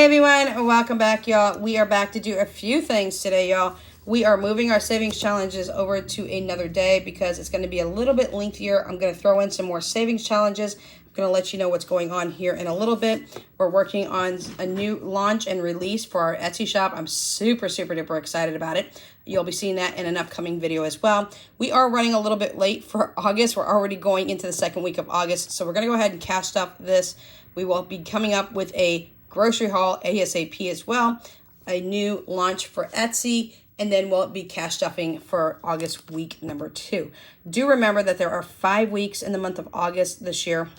Hey everyone, welcome back, y'all. We are back to do a few things today, y'all. We are moving our savings challenges over to another day because it's going to be a little bit lengthier. I'm going to throw in some more savings challenges. I'm going to let you know what's going on here in a little bit. We're working on a new launch and release for our Etsy shop. I'm super duper excited about it. You'll be seeing that in an upcoming video as well. We are running a little bit late for August. We're already going into the second week of August. So we're going to go ahead and cash stuff this. We will be coming up with a grocery haul ASAP as well, a new launch for Etsy, and then we'll be cash stuffing for August week number 2. Do remember that there are 5 weeks in the month of August this year.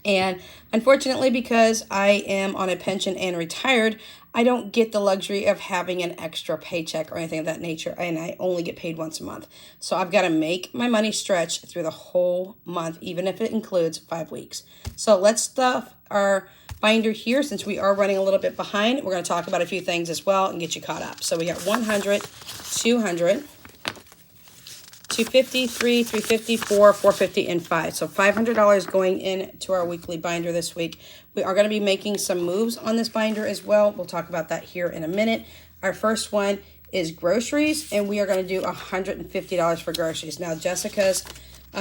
And unfortunately, because I am on a pension and retired, I don't get the luxury of having an extra paycheck or anything of that nature, and I only get paid once a month. So I've got to make my money stretch through the whole month, even if it includes 5 weeks. So let's stuff our binder here since we are running a little bit behind. We're going to talk about a few things as well and get you caught up. So we got 100, 200, 250, 3, 350, 4, 450, and 5. So $500 going into our weekly binder this week. We are going to be making some moves on this binder as well. We'll talk about that here in a minute. Our first one is groceries, and we are going to do $150 for groceries. Now, Jessica's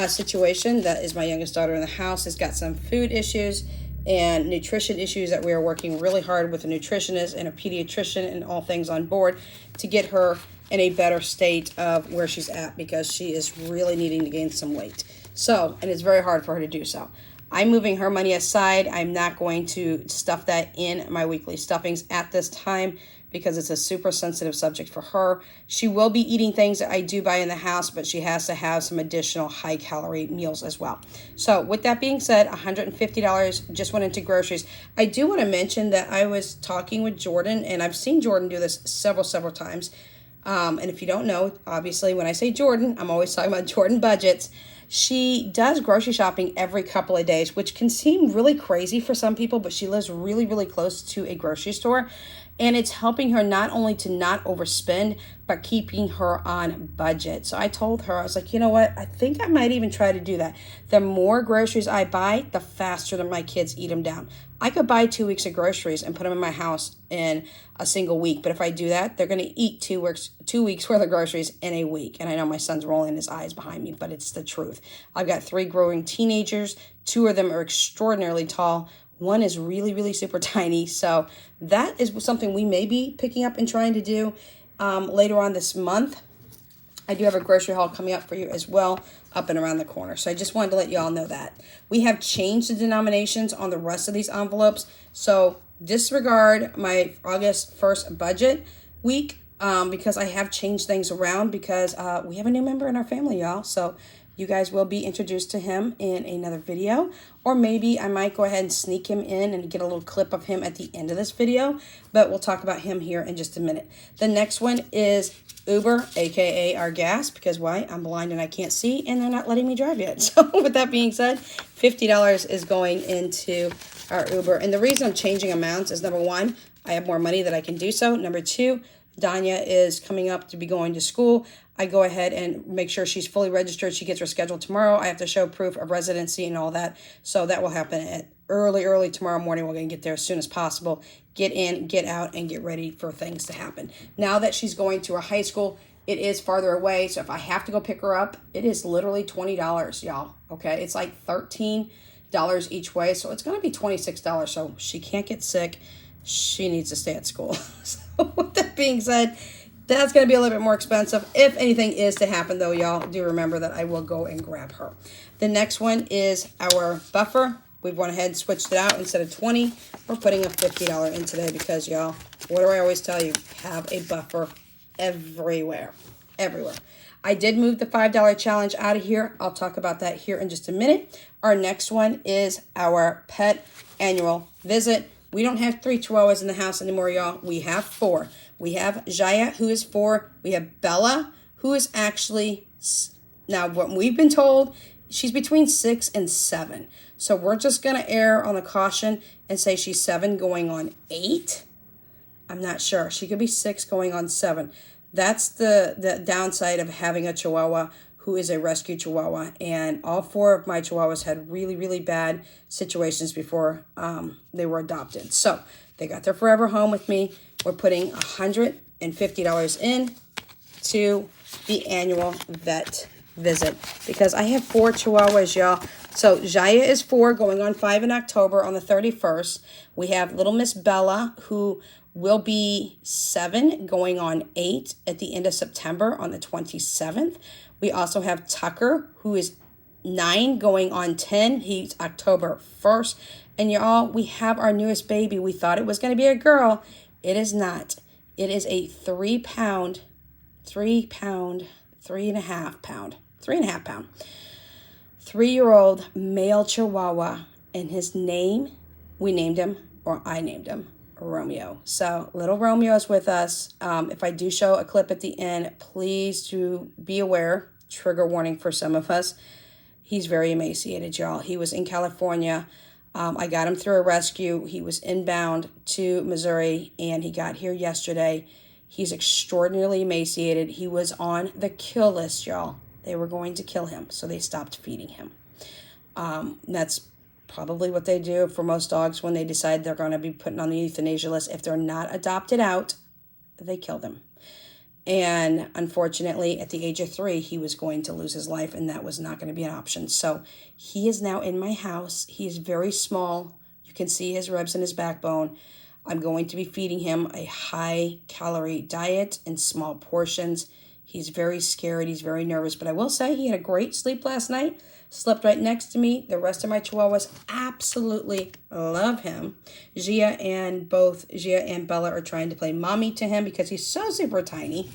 situation, that is my youngest daughter in the house, has got some food issues and nutrition issues that we are working really hard with a nutritionist and a pediatrician and all things on board to get her in a better state of where she's at, because she is really needing to gain some weight. So, and it's very hard for her to do so. I'm moving her money aside. I'm not going to stuff that in my weekly stuffings at this time because it's a super sensitive subject for her. She will be eating things that I do buy in the house, but she has to have some additional high calorie meals as well. So with that being said, $150 just went into groceries. I do want to mention that I was talking with Jordan, and I've seen Jordan do this several times. And if you don't know, obviously when I say Jordan, I'm always talking about Jordan Budgets. She does grocery shopping every couple of days, which can seem really crazy for some people, but she lives really close to a grocery store. And it's helping her not only to not overspend, but keeping her on budget. So I told her, I was like, you know what? I think I might even try to do that. The more groceries I buy, the faster that my kids eat them down. I could buy 2 weeks of groceries and put them in my house in a single week. But if I do that, they're going to eat 2 weeks worth of groceries in a week. And I know my son's rolling his eyes behind me, but it's the truth. I've got 3 growing teenagers. 2 of them are extraordinarily tall. One is really super tiny. So that is something we may be picking up and trying to do later on this month. I do have a grocery haul coming up for you as well, up and around the corner. So I just wanted to let you all know that. We have changed the denominations on the rest of these envelopes. So disregard my August 1st budget week because I have changed things around because we have a new member in our family, y'all. So you guys will be introduced to him in another video, or maybe I might go ahead and sneak him in and get a little clip of him at the end of this video, but we'll talk about him here in just a minute. The next one is Uber, aka our gas, because why? I'm blind and I can't see, and they're not letting me drive yet. So with that being said, $50 is going into our Uber. And the reason I'm changing amounts is, number 1, I have more money that I can do so. Number 2, Danya is coming up to be going to school. I go ahead and make sure she's fully registered. She gets her schedule tomorrow. I have to show proof of residency and all that. So that will happen at early tomorrow morning. We're going to get there as soon as possible. Get in, get out, and get ready for things to happen. Now that she's going to a high school, it is farther away. So if I have to go pick her up, it is literally $20, y'all. Okay, it's like $13 each way. So it's going to be $26. So she can't get sick. She needs to stay at school. So with that being said, that's going to be a little bit more expensive. If anything is to happen, though, y'all, do remember that I will go and grab her. The next one is our buffer. We've went ahead and switched it out. Instead of 20, we're putting a $50 in today because, y'all, what do I always tell you? Have a buffer everywhere. I did move the $5 challenge out of here. I'll talk about that here in just a minute. Our next one is our pet annual visit. We don't have 3 Chihuahuas in the house anymore, y'all. We have 4. We have Jaya, who is 4. We have Bella, who is actually, now what we've been told, she's between 6 and 7. So we're just going to err on the caution and say she's 7 going on 8. I'm not sure. She could be 6 going on 7. That's the downside of having a Chihuahua who is a rescue Chihuahua. And all 4 of my Chihuahuas had really bad situations before they were adopted. So They got their forever home with me. We're putting $150 in to the annual vet visit because I have 4 Chihuahuas, y'all. So Jaya is 4, going on 5 in October on the 31st. We have little Miss Bella, who will be 7, going on 8 at the end of September on the 27th. We also have Tucker, who is 9, going on 10. He's October 1st. And y'all, we have our newest baby. We thought it was going to be a girl. It is not. It is a 3 pound, 3.5 pound, 3-year-old male Chihuahua. And his name, we named him, or I named him, Romeo. So little Romeo is with us. If I do show a clip at the end, please do be aware, trigger warning for some of us. He's very emaciated, y'all. He was in California. I got him through a rescue. He was inbound to Missouri, and he got here yesterday. He's extraordinarily emaciated. He was on the kill list, y'all. They were going to kill him, so they stopped feeding him. That's probably what they do for most dogs when they decide they're going to be put on the euthanasia list. If they're not adopted out, they kill them. And unfortunately, at the age of 3, he was going to lose his life, and that was not going to be an option. So he is now in my house. He is very small. You can see his ribs and his backbone. I'm going to be feeding him a high-calorie diet in small portions. He's very scared. He's very nervous. But I will say he had a great sleep last night. Slept right next to me. The rest of my Chihuahuas absolutely love him. Gia and Bella are trying to play mommy to him because he's so super tiny.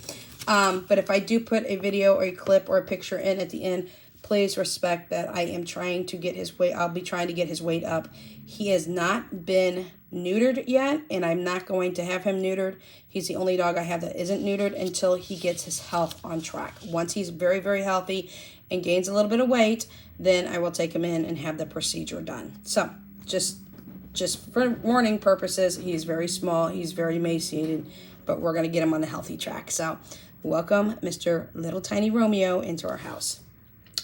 But if I do put a video or a clip or a picture in at the end, please respect that I am trying to get his weight. I'll be trying to get his weight up. He has not been neutered yet, and I'm not going to have him neutered. He's the only dog I have that isn't neutered until he gets his health on track. Once he's very, very healthy and gains a little bit of weight, then I will take him in and have the procedure done. So just for warning purposes, he's very small, he's very emaciated, but we're going to get him on the healthy track. So welcome Mr. Little Tiny Romeo into our house.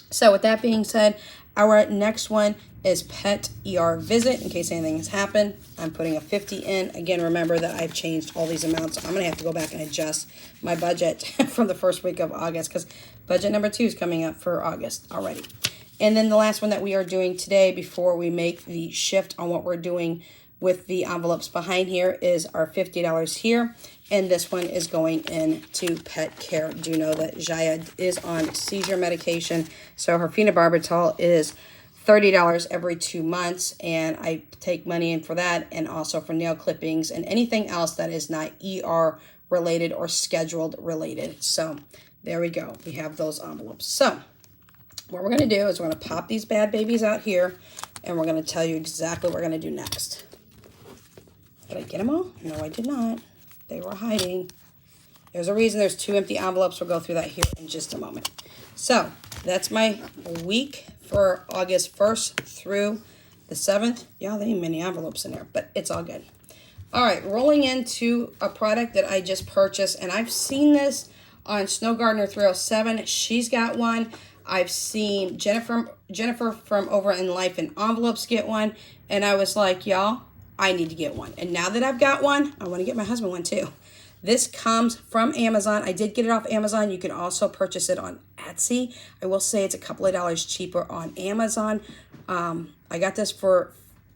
So with that being said, our next one is pet ER visit. In case anything has happened, I'm putting a 50 in. Again, remember that I've changed all these amounts. So I'm going to have to go back and adjust my budget from the first week of August because budget number 2 is coming up for August already. And then the last one that we are doing today before we make the shift on what we're doing with the envelopes behind here is our $50 here. And this one is going into pet care. Do know that Jaya is on seizure medication. So her phenobarbital is $30 every 2 months. And I take money in for that and also for nail clippings and anything else that is not ER related or scheduled related. So there we go. We have those envelopes. So what we're going to do is we're going to pop these bad babies out here, and we're going to tell you exactly what we're going to do next. Did I get them all? No, I did not. They were hiding. There's a reason there's 2 empty envelopes. We'll go through that here in just a moment. So that's my week for August 1st through the 7th. Y'all, there ain't many envelopes in there, but it's all good. All right, rolling into a product that I just purchased, and I've seen this on Snow Gardener 307. She's got one. I've seen Jennifer from Over in Life in Envelopes get one, and I was like, y'all, I need to get one. And now that I've got one, I want to get my husband one too. This comes from Amazon. I did get it off Amazon. You can also purchase it on Etsy. I will say it's a couple of dollars cheaper on Amazon. I got this for,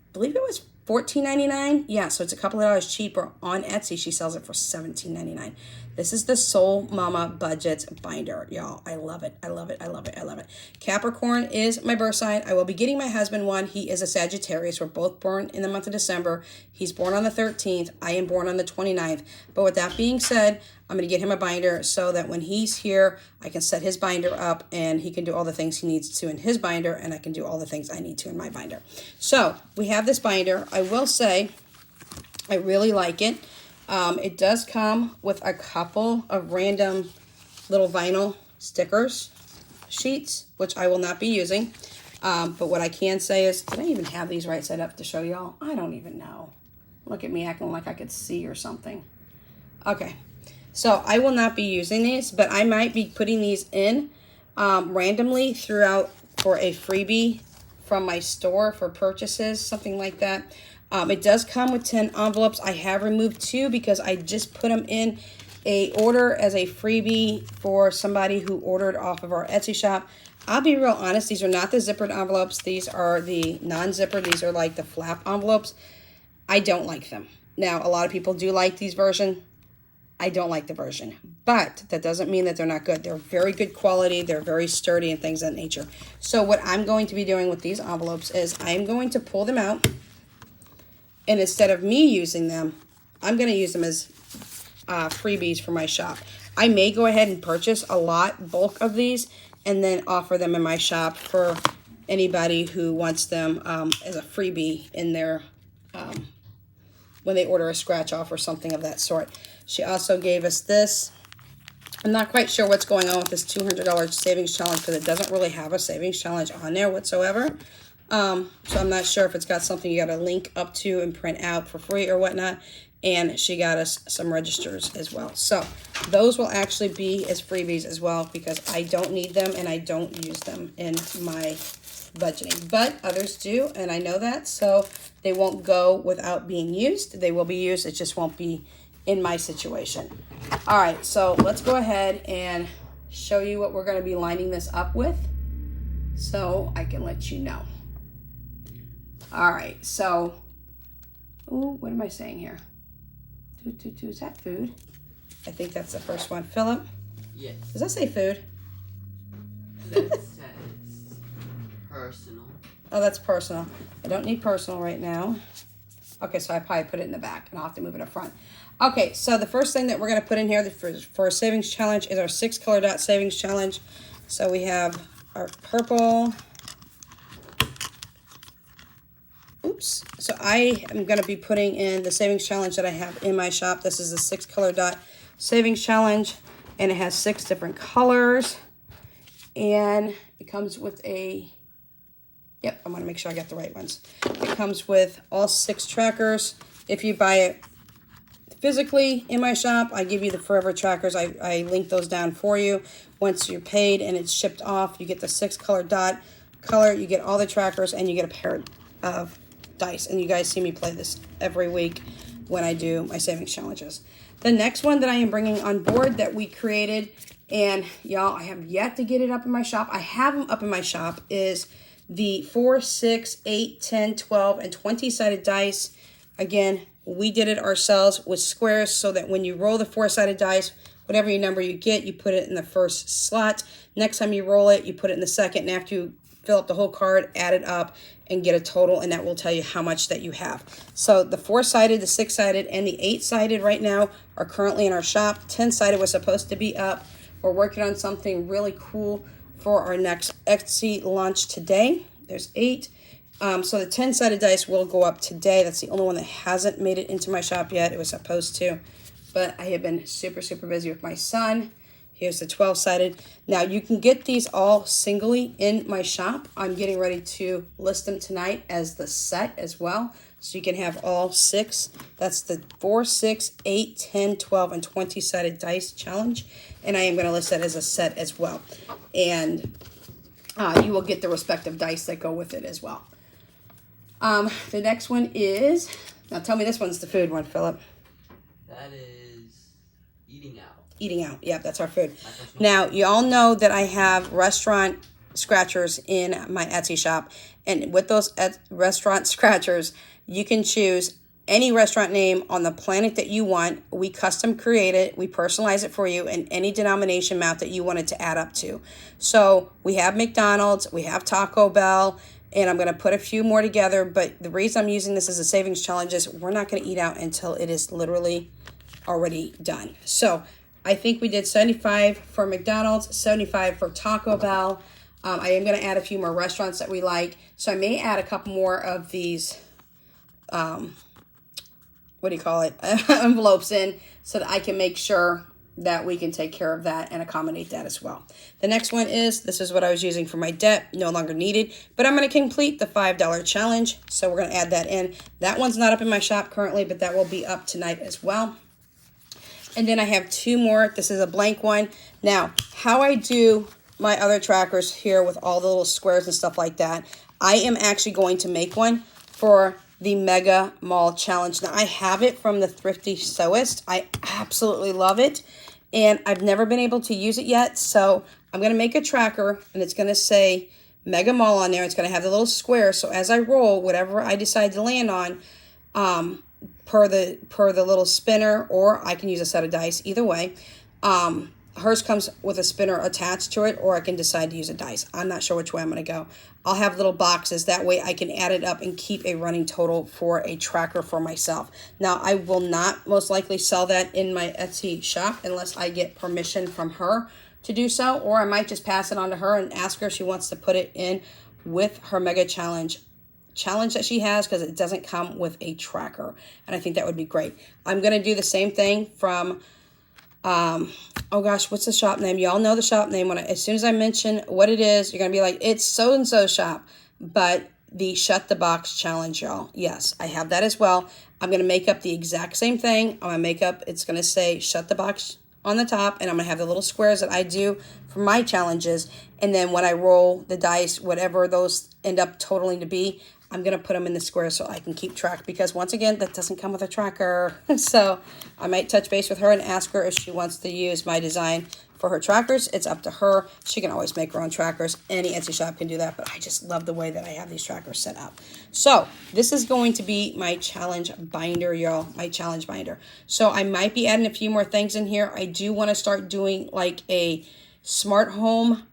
I believe it was $14.99. Yeah, so it's a couple of dollars cheaper on Etsy. She sells it for $17.99. This is the Soul Mama Budgets binder, y'all. I love it. I love it. I love it. I love it. Capricorn is my birth sign. I will be getting my husband one. He is a Sagittarius. We're both born in the month of December. He's born on the 13th. I am born on the 29th. But with that being said, I'm going to get him a binder so that when he's here, I can set his binder up and he can do all the things he needs to in his binder, and I can do all the things I need to in my binder. So we have this binder. I will say I really like it. It does come with a couple of random little vinyl stickers sheets, which I will not be using. But what I can say is, did I even have these right side up to show y'all? I don't even know. Look at me acting like I could see or something. Okay, so I will not be using these, but I might be putting these in randomly throughout for a freebie from my store for purchases, something like that. It does come with 10 envelopes. I have removed 2 because I just put them in a order as a freebie for somebody who ordered off of our Etsy shop. I'll be real honest, these are not the zippered envelopes. These are the non-zipper. These are like the flap envelopes. I don't like them. Now, a lot of people do like these version. I don't like the version, but that doesn't mean that they're not good. They're very good quality. They're very sturdy and things of that nature. So what I'm going to be doing with these envelopes is I'm going to pull them out, and instead of me using them, I'm going to use them as freebies for my shop. I may go ahead and purchase a bulk of these, and then offer them in my shop for anybody who wants them as a freebie in their when they order a scratch off or something of that sort. She also gave us this. I'm not quite sure what's going on with this $200 savings challenge because it doesn't really have a savings challenge on there whatsoever. So I'm not sure if it's got something you got to link up to and print out for free or whatnot. And she got us some registers as well. So those will actually be as freebies as well because I don't need them and I don't use them in my budgeting. But others do, and I know that. So they won't go without being used. They will be used. It just won't be in my situation. All right, so let's go ahead and show you what we're going to be lining this up with so I can let you know. All right, so, ooh, what am I saying here? Is that food? I think that's the first one. Philip? Yes. Does that say food? That says personal. Oh, that's personal. I don't need personal right now. Okay, so I probably put it in the back, and I'll have to move it up front. Okay, so the first thing that we're going to put in here for a savings challenge is our 6 color dot savings challenge. So we have our purple. Oops. So I am going to be putting in the savings challenge that I have in my shop. This is the 6 color dot savings challenge, and it has 6 different colors. And it comes with a, yep, I'm going to make sure I got the right ones. It comes with all 6 trackers. If you buy it physically in my shop, I give you the forever trackers. I link those down for you. Once you're paid and it's shipped off, you get the 6 color dot color, you get all the trackers, and you get a pair of dice. And you guys see me play this every week when I do my savings challenges. The next one that I am bringing on board that we created, and y'all, I have yet to get it up in my shop. I have them up in my shop, is the 4, 6, 8, 10, 12, and 20-sided dice. Again, we did it ourselves with squares so that when you roll the 4-sided dice, whatever your number you get, you put it in the first slot. Next time you roll it, you put it in the second, and after you fill up the whole card, add it up, and get a total, and that will tell you how much that you have. So the 4-sided, the 6-sided, and the 8-sided right now are currently in our shop. 10-sided was supposed to be up. We're working on something really cool for our next Etsy launch today. There's 8. So the 10-sided dice will go up today. That's the only one that hasn't made it into my shop yet. It was supposed to, but I have been super, super busy with my son. Here's the 12-sided. Now, you can get these all singly in my shop. I'm getting ready to list them tonight as the set as well. So you can have all 6. That's the 4, 6, 8, 10, 12, and 20-sided dice challenge. And I am going to list that as a set as well. And you will get the respective dice that go with it as well. The next one is, now tell me this one's the food one, Philip. That is eating out. Eating out. Yep, that's our food. Now, you all know that I have restaurant scratchers in my Etsy shop. And with those restaurant scratchers, you can choose any restaurant name on the planet that you want. We custom create it. We personalize it for you in any denomination amount that you want it to add up to. So we have McDonald's, we have Taco Bell, and I'm going to put a few more together. But the reason I'm using this as a savings challenge is we're not going to eat out until it is literally already done. So I think we did 75 for McDonald's, 75 for Taco Bell. I am going to add a few more restaurants that we like. So I may add a couple more of these, envelopes in so that I can make sure that we can take care of that and accommodate that as well. The next one is, this is what I was using for my debt, no longer needed, but I'm going to complete the $5 challenge. So we're going to add that in. That one's not up in my shop currently, but that will be up tonight as well. And then I have 2 more. This is a blank one. Now, how I do my other trackers here with all the little squares and stuff like that, I am actually going to make one for the Mega Mall Challenge. Now, I have it from the Thrifty Sewist. I absolutely love it, and I've never been able to use it yet. So I'm going to make a tracker, and it's going to say Mega Mall on there. It's going to have the little square. So as I roll, whatever I decide to land on, per the little spinner, or I can use a set of dice, either way. Hers comes with a spinner attached to it, or I can decide to use a dice. I'm not sure which way I'm going to go. I'll have little boxes. That way I can add it up and keep a running total for a tracker for myself. Now, I will not most likely sell that in my Etsy shop unless I get permission from her to do so, or I might just pass it on to her and ask her if she wants to put it in with her Mega Challenge that she has, because it doesn't come with a tracker, and I think that would be great. I'm going to do the same thing from oh gosh, what's the shop name? Y'all know the shop name. As soon as I mention what it is, you're going to be like, it's so-and-so shop. But the Shut the Box Challenge, y'all. Yes, I have that as well. I'm going to make up the exact same thing. I'm going to make up, it's going to say Shut the Box on the top, and I'm going to have the little squares that I do for my challenges. And then when I roll the dice, whatever those end up totaling to be, I'm going to put them in the square so I can keep track, because once again, that doesn't come with a tracker. So I might touch base with her and ask her if she wants to use my design for her trackers. It's up to her. She can always make her own trackers. Any Etsy shop can do that, but I just love the way that I have these trackers set up. So this is going to be my challenge binder, y'all, my challenge binder. So I might be adding a few more things in here. I do want to start doing like a smart home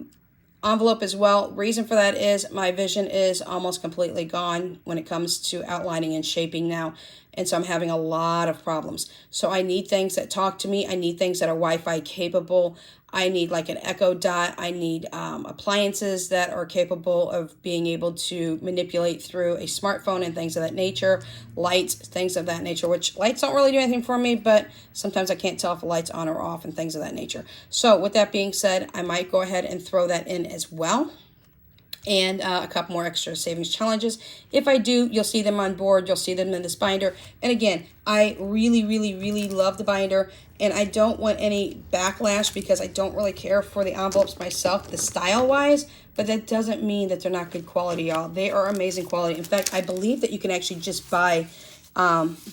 envelope as well. Reason for that is my vision is almost completely gone when it comes to outlining and shaping now. And so I'm having a lot of problems. So I need things that talk to me. I need things that are Wi-Fi capable. I need like an Echo Dot. I need appliances that are capable of being able to manipulate through a smartphone and things of that nature. Lights, things of that nature, which lights don't really do anything for me, but sometimes I can't tell if a light's on or off and things of that nature. So with that being said, I might go ahead and throw that in as well. And a couple more extra savings challenges. If I do, you'll see them on board. You'll see them in this binder. And again, I really love the binder, and I don't want any backlash because I don't really care for the envelopes myself, the style-wise, but that doesn't mean that they're not good quality, y'all. They are amazing quality. In fact, I believe that you can actually just buy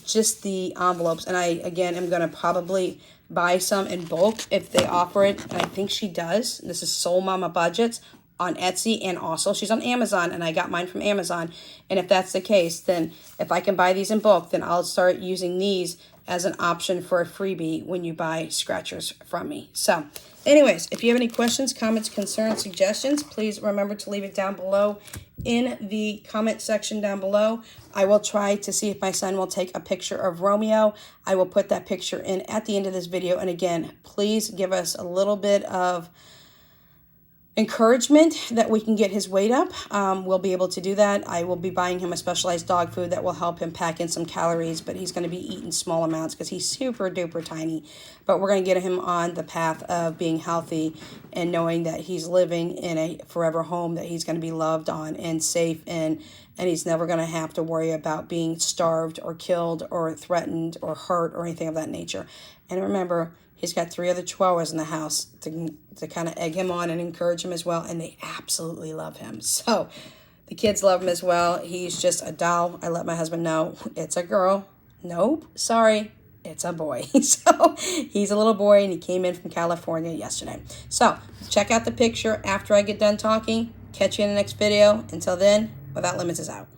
just the envelopes, and I, again, am going to probably buy some in bulk if they offer it, and I think she does. This is Soul Mama Budgets on Etsy, and also she's on Amazon, and I got mine from Amazon. And if that's the case, then if I can buy these in bulk, then I'll start using these as an option for a freebie when you buy scratchers from me. So anyways, if you have any questions, comments, concerns, suggestions, please remember to leave it down below in the comment section down below. I will try to see if my son will take a picture of Romeo. I will put that picture in at the end of this video. And again, please give us a little bit of encouragement that we can get his weight up. We'll be able to do that. I will be buying him a specialized dog food that will help him pack in some calories, but he's going to be eating small amounts because he's super duper tiny. But we're going to get him on the path of being healthy and knowing that he's living in a forever home that he's going to be loved on and safe in, and he's never going to have to worry about being starved or killed or threatened or hurt or anything of that nature. And remember, he's got 3 other Chihuahuas in the house to kind of egg him on and encourage him as well, and they absolutely love him. So the kids love him as well. He's just a doll. I let my husband know it's a girl. Nope, sorry, it's a boy. So he's a little boy, and he came in from California yesterday. So check out the picture after I get done talking. Catch you in the next video. Until then, Without Limits is out.